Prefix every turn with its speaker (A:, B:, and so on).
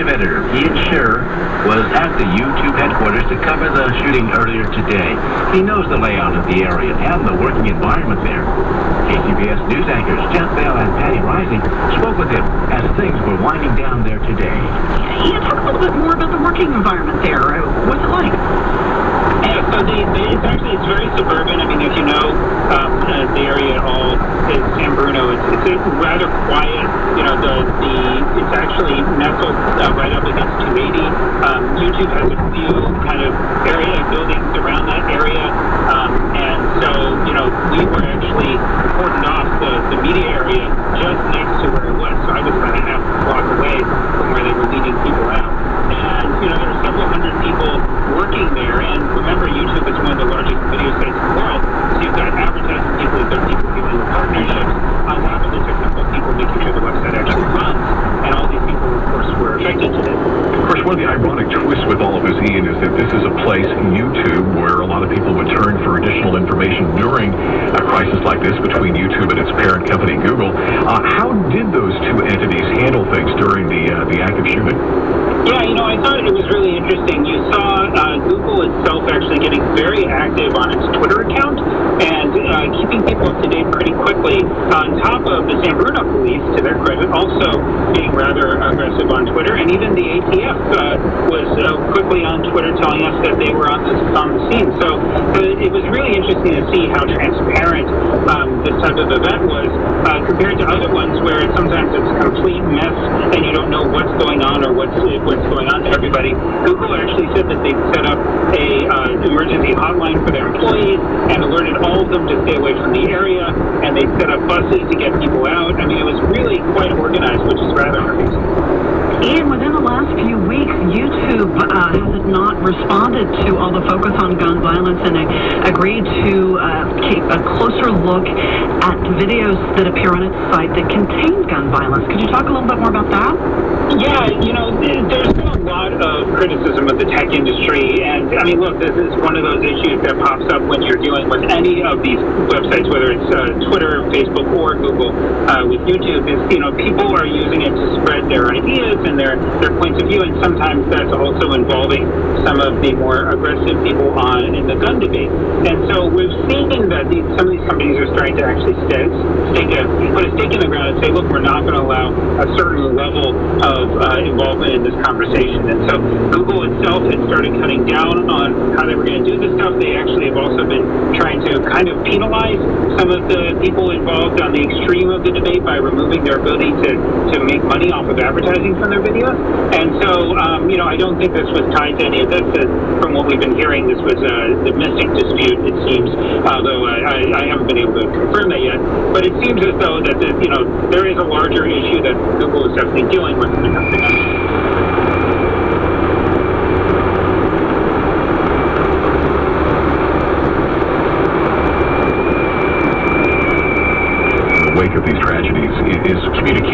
A: editor Ian Scherer was at the YouTube headquarters to cover the shooting earlier today. He knows the layout of the area and the working environment there. KCBS news anchors Jeff Bell and Patty Rising spoke with him as things were winding down there today.
B: Ian, talk a little bit more about the working environment there. What's it like?
C: Yeah, so it's very suburban. I mean, if you know the area at all, is San Bruno. It's rather quiet. You know, it's actually nestled right up against 280. YouTube has a few kind of area buildings around that area, and so we were actually cordoned off the media area just next to where it was. So I was about a half block away from where they were leading people out. And there are several hundred people working there. And remember, YouTube is one of the largest video sites in the world. So you've got advertising people, you've got people doing partnerships. On top of the technical people making sure the website actually runs. And all these people, of course, were affected today.
D: Of course, one of the ironic twists with all of this, Ian, is that this is a place, YouTube, where a lot of people would turn for additional information during a crisis like this between YouTube and its parent company, Google. How did those two entities handle things during the active shooting?
C: Yeah, I thought it was really interesting. You saw Google itself actually getting very active on its Twitter account and keeping people up to date pretty quickly. On top of the San Bruno police, to their credit, also being rather aggressive on Twitter, and even the ATF was quickly on Twitter telling us that they were on the scene. So it was really interesting to see how transparent this type of event was compared to other ones where sometimes it's a complete mess and you don't know what's going on or what's going on to everybody. Google actually said that they'd set up a emergency hotline for their employees and alerted all of them to stay away from the area, and they set up buses to get people out. I mean, it was really quite organized, which is rather amazing.
B: Ian, within the last few weeks, YouTube has not responded to all the focus on gun violence and agreed to keep a closer look at videos that appear on its site that contain gun violence. Could you talk a little bit more about that?
C: Yeah, there's been a lot of criticism of the tech industry, and I mean, look, this is one of those issues that pops up when you're dealing with any of these websites, whether it's Twitter, Facebook, or Google. With YouTube, is people are using it to spread their ideas and their points of view, and sometimes that's also involving some of the more aggressive people in the gun debate. And so we've seen that some of these companies are starting to actually put a stake in the ground and say, look, we're not going to allow a certain level of involvement in this conversation. And so Google itself had started cutting down on how they were going to do this stuff. They actually have also been trying to kind of penalize some of the people involved on the extreme of the debate by removing their ability to make money off of advertising from their videos. And so, I don't think this was tied to any of this. From what we've been hearing, this was a domestic dispute, it seems, although I haven't been able to confirm that yet. But it seems as though that there is a larger issue that Google is definitely dealing with when it comes to guns.
D: In the wake of these tragedies, is communication